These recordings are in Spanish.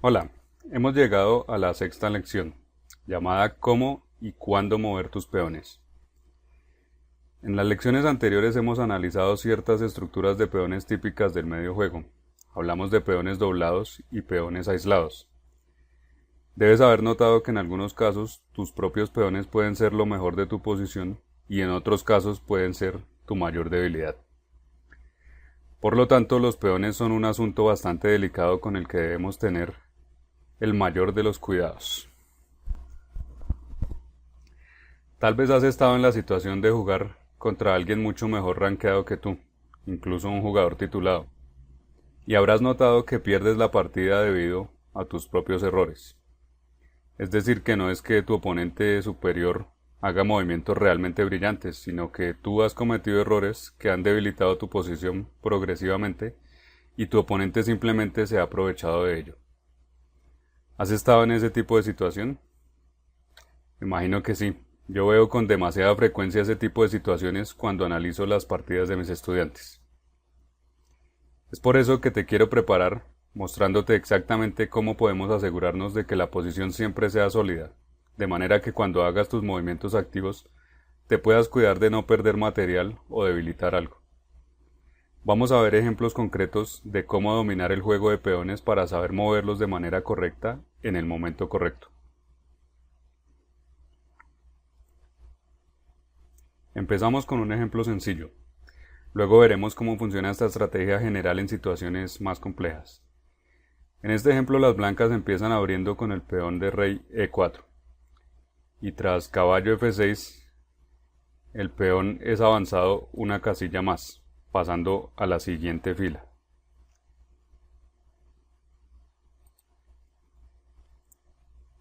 Hola, hemos llegado a la sexta lección, llamada Cómo y cuándo mover tus peones. En las lecciones anteriores hemos analizado ciertas estructuras de peones típicas del medio juego. Hablamos de peones doblados y peones aislados. Debes haber notado que en algunos casos tus propios peones pueden ser lo mejor de tu posición y en otros casos pueden ser tu mayor debilidad. Por lo tanto, los peones son un asunto bastante delicado con el que debemos tener el mayor de los cuidados. Tal vez has estado en la situación de jugar contra alguien mucho mejor rankeado que tú, incluso un jugador titulado, y habrás notado que pierdes la partida debido a tus propios errores. Es decir, que no es que tu oponente superior haga movimientos realmente brillantes, sino que tú has cometido errores que han debilitado tu posición progresivamente y tu oponente simplemente se ha aprovechado de ello. ¿Has estado en ese tipo de situación? Imagino que sí. Yo veo con demasiada frecuencia ese tipo de situaciones cuando analizo las partidas de mis estudiantes. Es por eso que te quiero preparar, mostrándote exactamente cómo podemos asegurarnos de que la posición siempre sea sólida, de manera que cuando hagas tus movimientos activos te puedas cuidar de no perder material o debilitar algo. Vamos a ver ejemplos concretos de cómo dominar el juego de peones para saber moverlos de manera correcta en el momento correcto. Empezamos con un ejemplo sencillo. Luego veremos cómo funciona esta estrategia general en situaciones más complejas. En este ejemplo las blancas empiezan abriendo con el peón de rey E4 y tras caballo F6 el peón es avanzado una casilla más, pasando a la siguiente fila.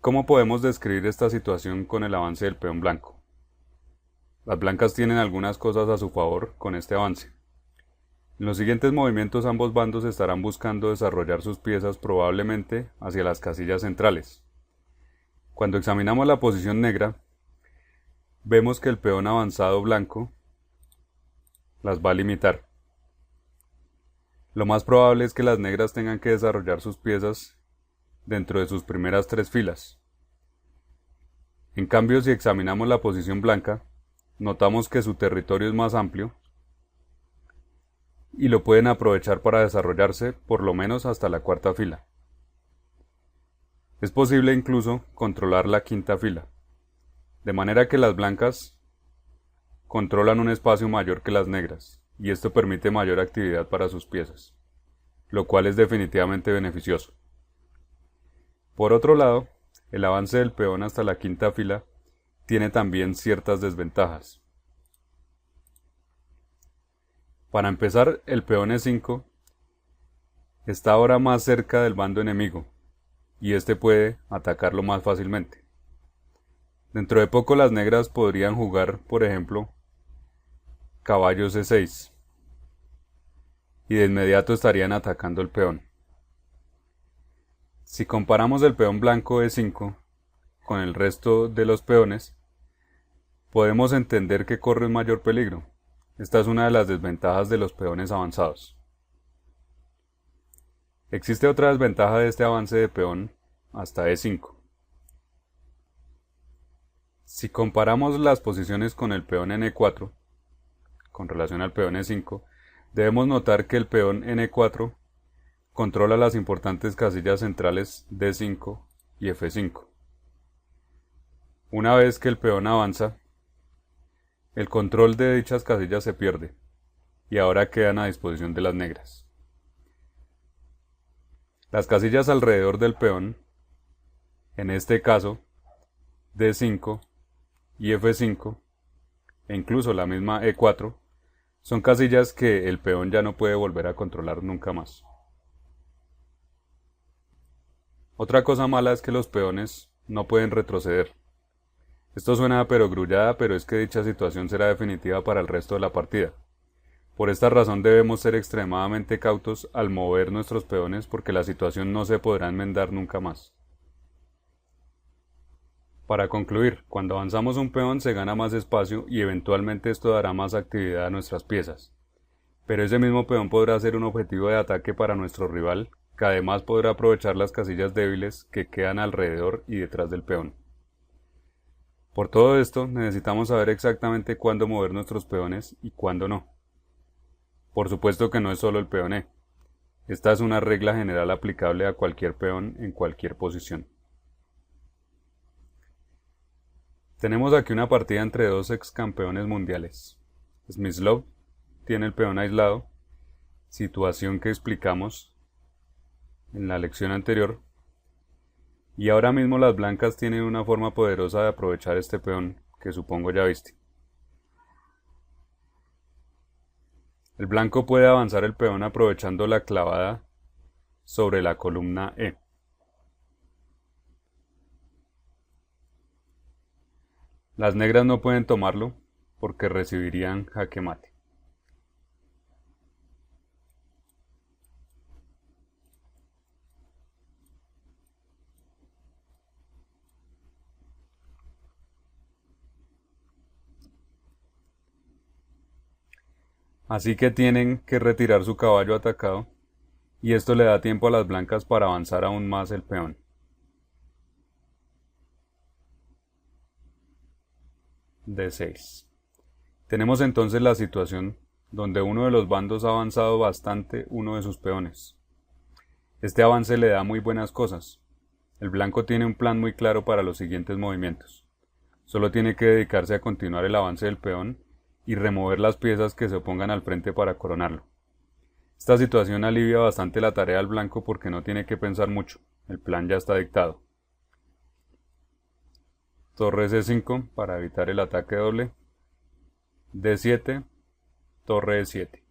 ¿Cómo podemos describir esta situación con el avance del peón blanco? Las blancas tienen algunas cosas a su favor con este avance. En los siguientes movimientos ambos bandos estarán buscando desarrollar sus piezas probablemente hacia las casillas centrales. Cuando examinamos la posición negra, vemos que el peón avanzado blanco las va a limitar. Lo más probable es que las negras tengan que desarrollar sus piezas dentro de sus primeras tres filas. En cambio, si examinamos la posición blanca, notamos que su territorio es más amplio y lo pueden aprovechar para desarrollarse por lo menos hasta la cuarta fila. Es posible incluso controlar la quinta fila, de manera que las blancas controlan un espacio mayor que las negras, y esto permite mayor actividad para sus piezas, lo cual es definitivamente beneficioso. Por otro lado, el avance del peón hasta la quinta fila tiene también ciertas desventajas. Para empezar, el peón E5 está ahora más cerca del bando enemigo, y este puede atacarlo más fácilmente. Dentro de poco las negras podrían jugar, por ejemplo, caballo C6, y de inmediato estarían atacando el peón. Si comparamos el peón blanco E5 con el resto de los peones, podemos entender que corre un mayor peligro. Esta es una de las desventajas de los peones avanzados. Existe otra desventaja de este avance de peón hasta E5. Si comparamos las posiciones con el peón en E4, con relación al peón E5, debemos notar que el peón en E4 controla las importantes casillas centrales D5 y F5. Una vez que el peón avanza, el control de dichas casillas se pierde, y ahora quedan a disposición de las negras. Las casillas alrededor del peón, en este caso D5 y F5, e incluso la misma E4, son casillas que el peón ya no puede volver a controlar nunca más. Otra cosa mala es que los peones no pueden retroceder. Esto suena a perogrullada, pero es que dicha situación será definitiva para el resto de la partida. Por esta razón debemos ser extremadamente cautos al mover nuestros peones porque la situación no se podrá enmendar nunca más. Para concluir, cuando avanzamos un peón se gana más espacio y eventualmente esto dará más actividad a nuestras piezas. Pero ese mismo peón podrá ser un objetivo de ataque para nuestro rival que además podrá aprovechar las casillas débiles que quedan alrededor y detrás del peón. Por todo esto, necesitamos saber exactamente cuándo mover nuestros peones y cuándo no. Por supuesto que no es solo el peón E. Esta es una regla general aplicable a cualquier peón en cualquier posición. Tenemos aquí una partida entre dos ex campeones mundiales. Smyslov tiene el peón aislado, situación que explicamos en la lección anterior, y ahora mismo las blancas tienen una forma poderosa de aprovechar este peón que supongo ya viste. El blanco puede avanzar el peón aprovechando la clavada sobre la columna E. Las negras no pueden tomarlo porque recibirían jaque mate. Así que tienen que retirar su caballo atacado, y esto le da tiempo a las blancas para avanzar aún más el peón. D6. Tenemos entonces la situación donde uno de los bandos ha avanzado bastante uno de sus peones. Este avance le da muy buenas cosas. El blanco tiene un plan muy claro para los siguientes movimientos. Solo tiene que dedicarse a continuar el avance del peón y remover las piezas que se opongan al frente para coronarlo. Esta situación alivia bastante la tarea al blanco porque no tiene que pensar mucho, el plan ya está dictado. Torre C5 para evitar el ataque doble, D7, torre E7.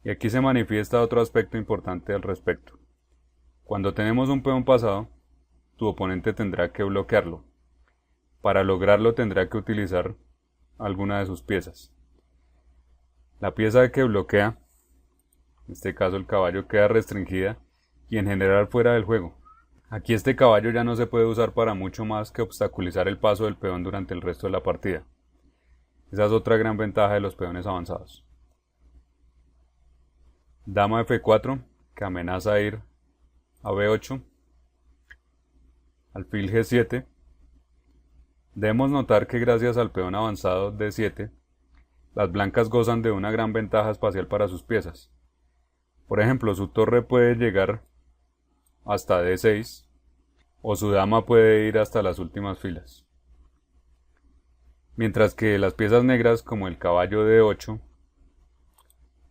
Y aquí se manifiesta otro aspecto importante al respecto. Cuando tenemos un peón pasado, tu oponente tendrá que bloquearlo. Para lograrlo tendrá que utilizar alguna de sus piezas. La pieza que bloquea, en este caso el caballo, queda restringida y en general fuera del juego. Aquí este caballo ya no se puede usar para mucho más que obstaculizar el paso del peón durante el resto de la partida. Esa es otra gran ventaja de los peones avanzados. Dama F4, que amenaza a ir a B8. Alfil G7. Debemos notar que gracias al peón avanzado D7, las blancas gozan de una gran ventaja espacial para sus piezas. Por ejemplo, su torre puede llegar hasta D6 o su dama puede ir hasta las últimas filas. Mientras que las piezas negras como el caballo D8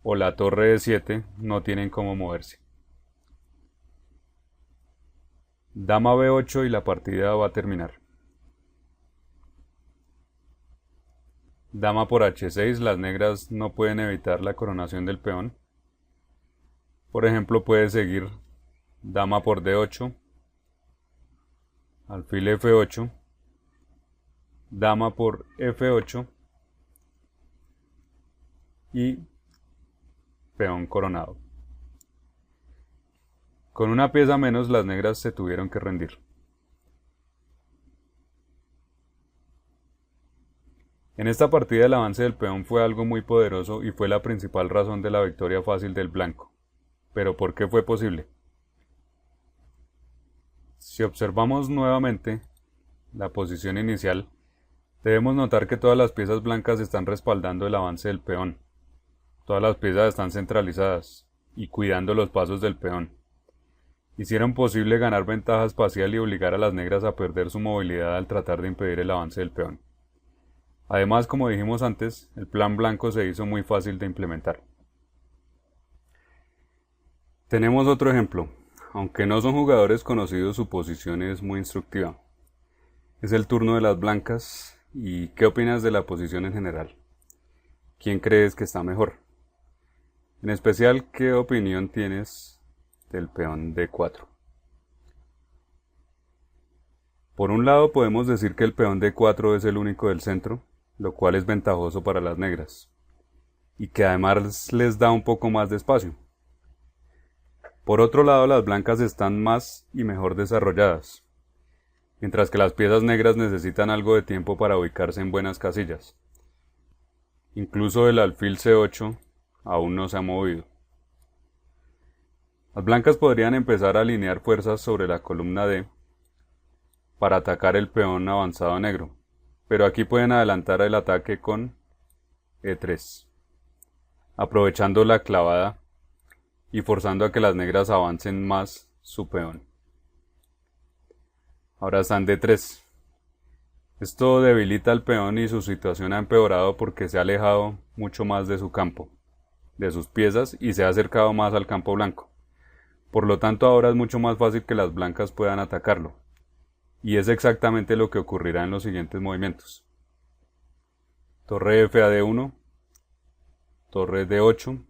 o la torre D7 no tienen cómo moverse. Dama B8 y la partida va a terminar. Dama por H6, las negras no pueden evitar la coronación del peón. Por ejemplo, puede seguir dama por D8, alfil F8, dama por F8 y peón coronado. Con una pieza menos, las negras se tuvieron que rendir. En esta partida el avance del peón fue algo muy poderoso y fue la principal razón de la victoria fácil del blanco. ¿Pero por qué fue posible? Si observamos nuevamente la posición inicial, debemos notar que todas las piezas blancas están respaldando el avance del peón. Todas las piezas están centralizadas y cuidando los pasos del peón. Hicieron posible ganar ventaja espacial y obligar a las negras a perder su movilidad al tratar de impedir el avance del peón. Además, como dijimos antes, el plan blanco se hizo muy fácil de implementar. Tenemos otro ejemplo. Aunque no son jugadores conocidos, su posición es muy instructiva. Es el turno de las blancas. ¿Y qué opinas de la posición en general? ¿Quién crees que está mejor? En especial, ¿qué opinión tienes del peón D4? Por un lado podemos decir que el peón D4 es el único del centro, lo cual es ventajoso para las negras, y que además les da un poco más de espacio. Por otro lado, las blancas están más y mejor desarrolladas, mientras que las piezas negras necesitan algo de tiempo para ubicarse en buenas casillas. Incluso el alfil C8 aún no se ha movido. Las blancas podrían empezar a alinear fuerzas sobre la columna D para atacar el peón avanzado negro, pero aquí pueden adelantar el ataque con E3, aprovechando la clavada y forzando a que las negras avancen más su peón. Ahora están D3. Esto debilita al peón y su situación ha empeorado porque se ha alejado mucho más de su campo, de sus piezas, y se ha acercado más al campo blanco. Por lo tanto, ahora es mucho más fácil que las blancas puedan atacarlo. Y es exactamente lo que ocurrirá en los siguientes movimientos. Torre F a D1, torre D8,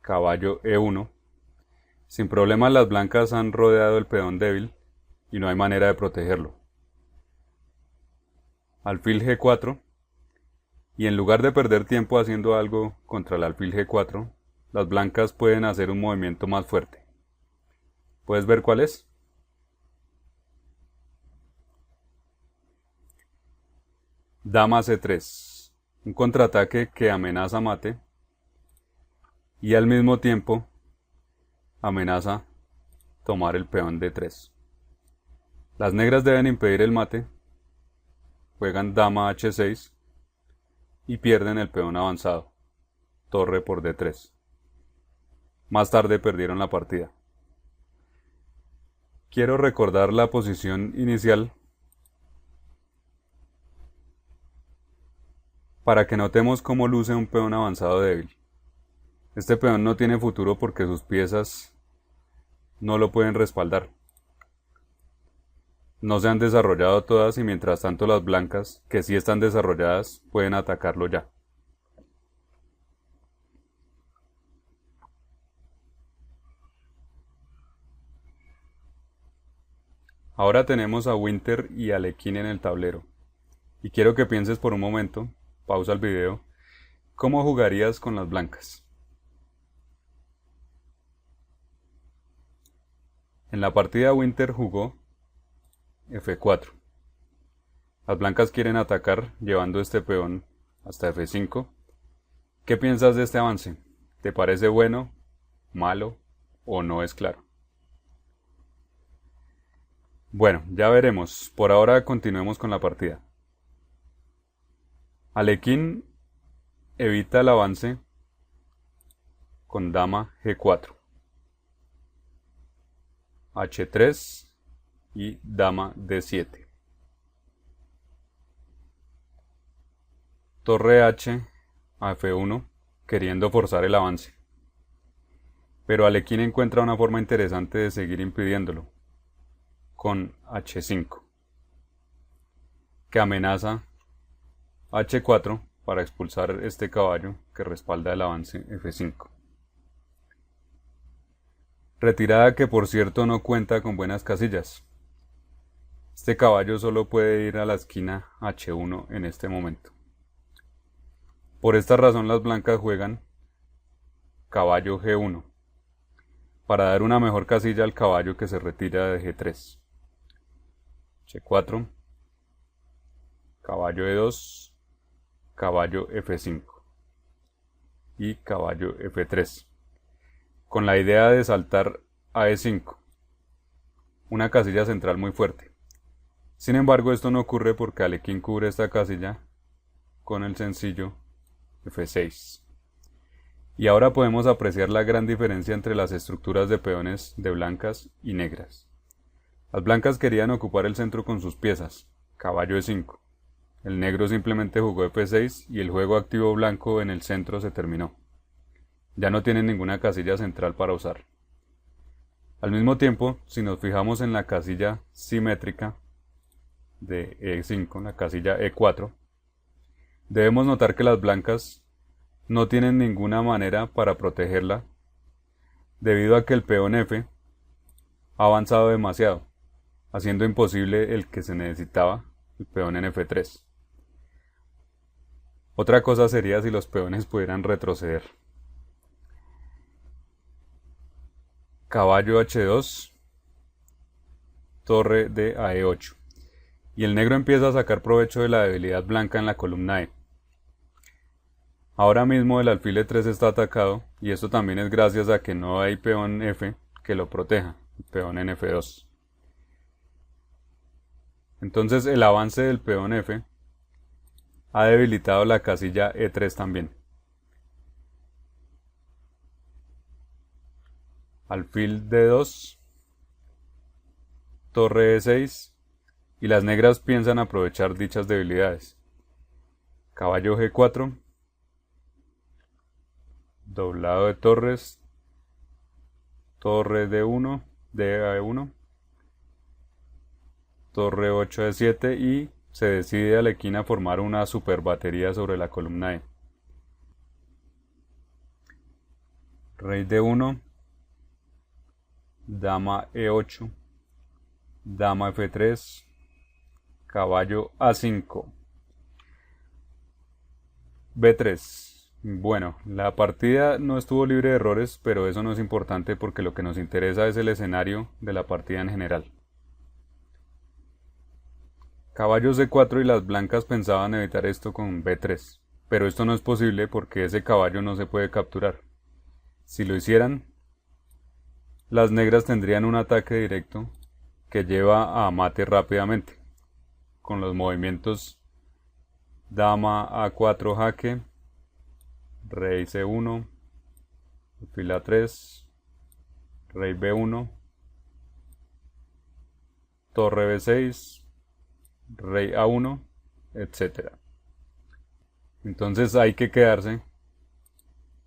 caballo E1. Sin problemas las blancas han rodeado el peón débil y no hay manera de protegerlo. Alfil G4, y en lugar de perder tiempo haciendo algo contra el alfil G4, las blancas pueden hacer un movimiento más fuerte. ¿Puedes ver cuál es? Dama C3, un contraataque que amenaza mate y al mismo tiempo amenaza tomar el peón D3. Las negras deben impedir el mate, juegan dama H6 y pierden el peón avanzado, torre por D3. Más tarde perdieron la partida. Quiero recordar la posición inicial para que notemos cómo luce un peón avanzado débil. Este peón no tiene futuro porque sus piezas no lo pueden respaldar. No se han desarrollado todas y mientras tanto las blancas, que sí están desarrolladas, pueden atacarlo ya. Ahora tenemos a Winter y a Alekhine en el tablero. Y quiero que pienses por un momento, pausa el video, ¿cómo jugarías con las blancas? En la partida Winter jugó F4. Las blancas quieren atacar llevando este peón hasta F5. ¿Qué piensas de este avance? ¿Te parece bueno, malo o no es claro? Bueno, ya veremos. Por ahora continuemos con la partida. Alekhine evita el avance con dama G4, H3 y dama D7. Torre H a F1 queriendo forzar el avance. Pero Alekhine encuentra una forma interesante de seguir impidiéndolo, con H5, que amenaza H4 para expulsar este caballo que respalda el avance F5. Retirada que por cierto no cuenta con buenas casillas. Este caballo solo puede ir a la esquina H1 en este momento. Por esta razón las blancas juegan caballo G1 para dar una mejor casilla al caballo que se retira de G3. H4, caballo E2, caballo F5 y caballo F3, con la idea de saltar a E5, una casilla central muy fuerte. Sin embargo, esto no ocurre porque Alekhine cubre esta casilla con el sencillo F6. Y ahora podemos apreciar la gran diferencia entre las estructuras de peones de blancas y negras. Las blancas querían ocupar el centro con sus piezas, caballo E5. El negro simplemente jugó F6 y el juego activo blanco en el centro se terminó. Ya no tienen ninguna casilla central para usar. Al mismo tiempo, si nos fijamos en la casilla simétrica de E5, la casilla E4, debemos notar que las blancas no tienen ninguna manera para protegerla debido a que el peón F ha avanzado demasiado, haciendo imposible el que se necesitaba, el peón en F3. Otra cosa sería si los peones pudieran retroceder. Caballo H2, torre de a E8. Y el negro empieza a sacar provecho de la debilidad blanca en la columna E. Ahora mismo el alfil E3 está atacado y esto también es gracias a que no hay peón F que lo proteja, el peón en F2. Entonces el avance del peón F ha debilitado la casilla E3 también. Alfil D2, torre E6 y las negras piensan aprovechar dichas debilidades. Caballo G4, doblado de torres, torre D1, DE1, torre 8 D7 y se decide Alekhine a formar una super batería sobre la columna E. Rey D1, dama E8, dama F3, caballo A5, B3. Bueno, la partida no estuvo libre de errores, pero eso no es importante porque lo que nos interesa es el escenario de la partida en general. Caballo C4 y las blancas pensaban evitar esto con B3, pero esto no es posible porque ese caballo no se puede capturar. Si lo hicieran, las negras tendrían un ataque directo que lleva a mate rápidamente, con los movimientos dama A4 jaque, rey C1, alfil A3, rey B1, torre B6, rey A1, etc. Entonces hay que quedarse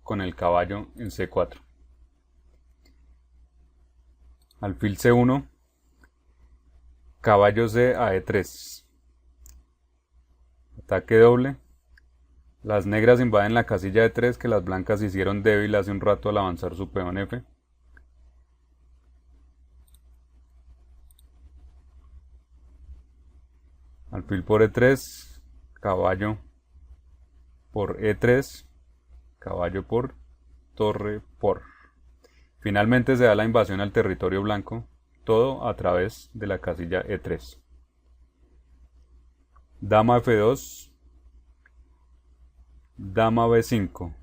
con el caballo en C4. Alfil C1, caballo C a E3. Ataque doble. Las negras invaden la casilla de 3 que las blancas hicieron débil hace un rato al avanzar su peón F. Alfil por E3, caballo por E3, caballo por torre por. Finalmente se da la invasión al territorio blanco, todo a través de la casilla E3. Dama F2, dama B5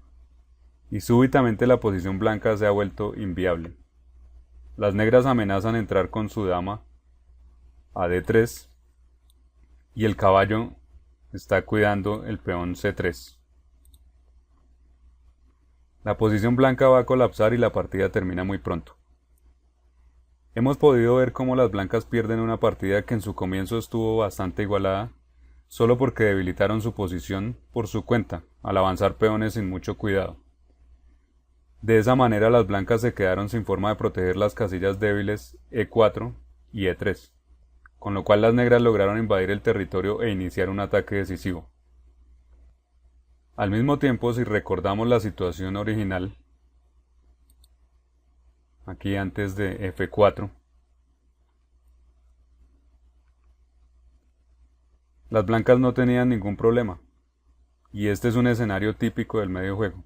y súbitamente la posición blanca se ha vuelto inviable. Las negras amenazan entrar con su dama a D3 y el caballo está cuidando el peón C3. La posición blanca va a colapsar y la partida termina muy pronto. Hemos podido ver cómo las blancas pierden una partida que en su comienzo estuvo bastante igualada, solo porque debilitaron su posición por su cuenta, al avanzar peones sin mucho cuidado. De esa manera las blancas se quedaron sin forma de proteger las casillas débiles E4 y E3, con lo cual las negras lograron invadir el territorio e iniciar un ataque decisivo. Al mismo tiempo, si recordamos la situación original, aquí antes de F4, las blancas no tenían ningún problema, y este es un escenario típico del medio juego.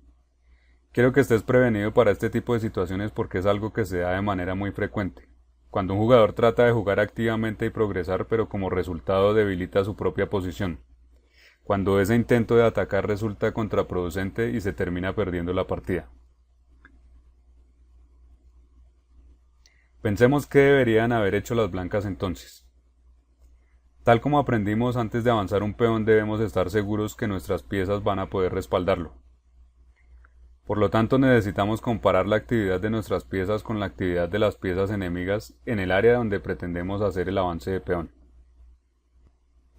Quiero que estés prevenido para este tipo de situaciones porque es algo que se da de manera muy frecuente, cuando un jugador trata de jugar activamente y progresar pero como resultado debilita su propia posición, cuando ese intento de atacar resulta contraproducente y se termina perdiendo la partida. Pensemos qué deberían haber hecho las blancas entonces. Tal como aprendimos, antes de avanzar un peón debemos estar seguros que nuestras piezas van a poder respaldarlo. Por lo tanto, necesitamos comparar la actividad de nuestras piezas con la actividad de las piezas enemigas en el área donde pretendemos hacer el avance de peón.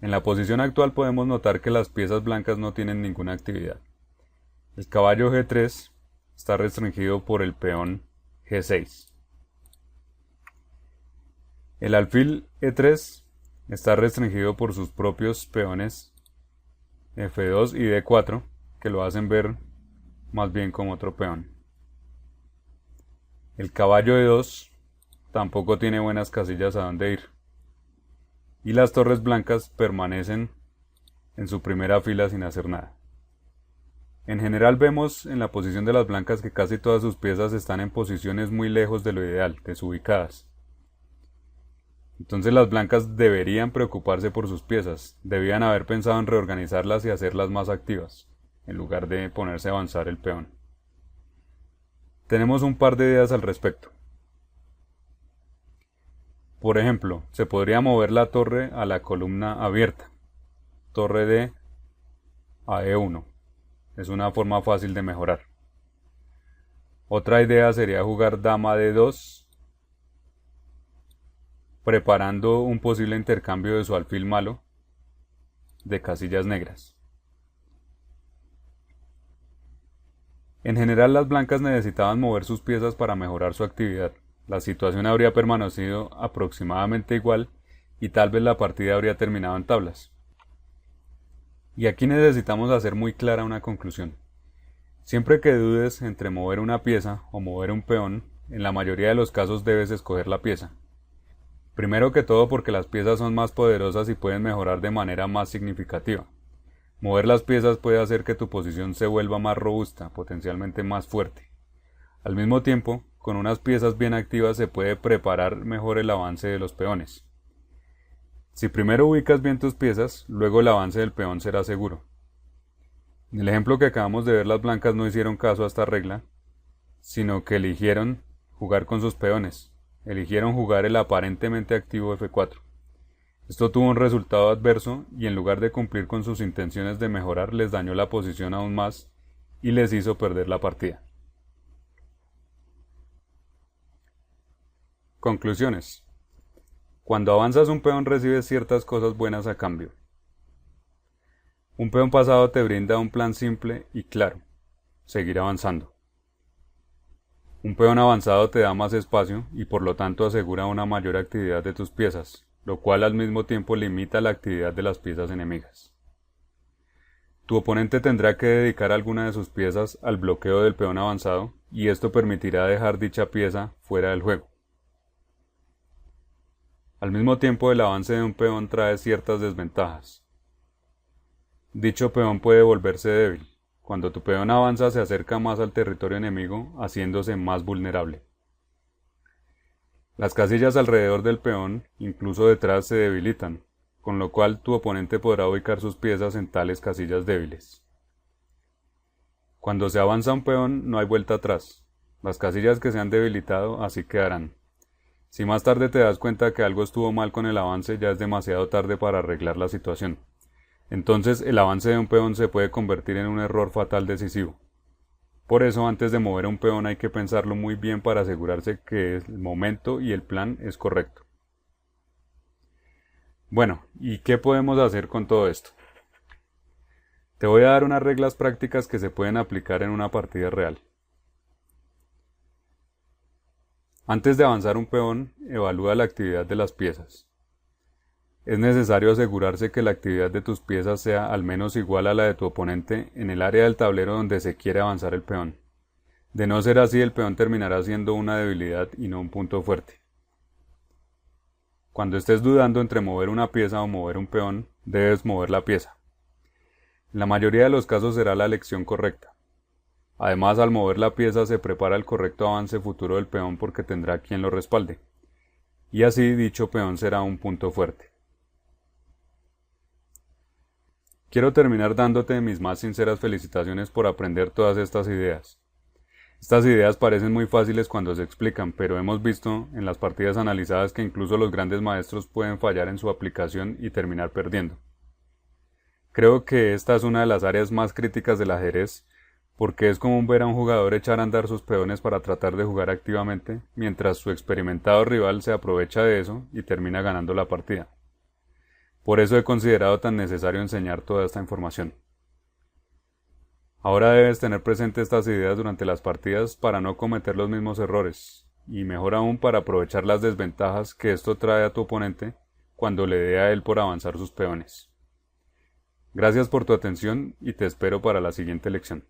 En la posición actual podemos notar que las piezas blancas no tienen ninguna actividad. El caballo G3 está restringido por el peón G6. El alfil E3 está restringido por sus propios peones F2 y D4, que lo hacen ver más bien como otro peón. El caballo E2 tampoco tiene buenas casillas a donde ir. Y las torres blancas permanecen en su primera fila sin hacer nada. En general vemos en la posición de las blancas que casi todas sus piezas están en posiciones muy lejos de lo ideal, desubicadas. Entonces las blancas deberían preocuparse por sus piezas, debían haber pensado en reorganizarlas y hacerlas más activas. en lugar de ponerse a avanzar el peón. Tenemos un par de ideas al respecto. Por ejemplo, se podría mover la torre a la columna abierta, torre D a E1. Es una forma fácil de mejorar. Otra idea sería jugar dama D2, preparando un posible intercambio de su alfil malo de casillas negras. En general, las blancas necesitaban mover sus piezas para mejorar su actividad. La situación habría permanecido aproximadamente igual y tal vez la partida habría terminado en tablas. Y aquí necesitamos hacer muy clara una conclusión. Siempre que dudes entre mover una pieza o mover un peón, en la mayoría de los casos debes escoger la pieza. Primero que todo porque las piezas son más poderosas y pueden mejorar de manera más significativa. Mover las piezas puede hacer que tu posición se vuelva más robusta, potencialmente más fuerte. Al mismo tiempo, con unas piezas bien activas se puede preparar mejor el avance de los peones. Si primero ubicas bien tus piezas, luego el avance del peón será seguro. En el ejemplo que acabamos de ver, las blancas no hicieron caso a esta regla, sino que eligieron jugar con sus peones. Eligieron jugar el aparentemente activo F4. Esto tuvo un resultado adverso y en lugar de cumplir con sus intenciones de mejorar, les dañó la posición aún más y les hizo perder la partida. Conclusiones. Cuando avanzas un peón recibes ciertas cosas buenas a cambio. Un peón pasado te brinda un plan simple y claro: seguir avanzando. Un peón avanzado te da más espacio y por lo tanto asegura una mayor actividad de tus piezas, lo cual al mismo tiempo limita la actividad de las piezas enemigas. Tu oponente tendrá que dedicar alguna de sus piezas al bloqueo del peón avanzado y esto permitirá dejar dicha pieza fuera del juego. Al mismo tiempo, el avance de un peón trae ciertas desventajas. Dicho peón puede volverse débil. Cuando tu peón avanza se acerca más al territorio enemigo, haciéndose más vulnerable. Las casillas alrededor del peón, incluso detrás, se debilitan, con lo cual tu oponente podrá ubicar sus piezas en tales casillas débiles. Cuando se avanza un peón no hay vuelta atrás. Las casillas que se han debilitado así quedarán. Si más tarde te das cuenta que algo estuvo mal con el avance, ya es demasiado tarde para arreglar la situación. Entonces el avance de un peón se puede convertir en un error fatal decisivo. Por eso, antes de mover un peón hay que pensarlo muy bien para asegurarse que el momento y el plan es correcto. Bueno, ¿y qué podemos hacer con todo esto? Te voy a dar unas reglas prácticas que se pueden aplicar en una partida real. Antes de avanzar un peón, evalúa la actividad de las piezas. Es necesario asegurarse que la actividad de tus piezas sea al menos igual a la de tu oponente en el área del tablero donde se quiere avanzar el peón. De no ser así, el peón terminará siendo una debilidad y no un punto fuerte. Cuando estés dudando entre mover una pieza o mover un peón, debes mover la pieza. En la mayoría de los casos será la elección correcta. Además, al mover la pieza se prepara el correcto avance futuro del peón porque tendrá quien lo respalde. Y así dicho peón será un punto fuerte. Quiero terminar dándote mis más sinceras felicitaciones por aprender todas estas ideas. Estas ideas parecen muy fáciles cuando se explican, pero hemos visto en las partidas analizadas que incluso los grandes maestros pueden fallar en su aplicación y terminar perdiendo. Creo que esta es una de las áreas más críticas del ajedrez, porque es común ver a un jugador echar a andar sus peones para tratar de jugar activamente, mientras su experimentado rival se aprovecha de eso y termina ganando la partida. Por eso he considerado tan necesario enseñar toda esta información. Ahora debes tener presente estas ideas durante las partidas para no cometer los mismos errores, y mejor aún para aprovechar las desventajas que esto trae a tu oponente cuando le dé a él por avanzar sus peones. Gracias por tu atención y te espero para la siguiente lección.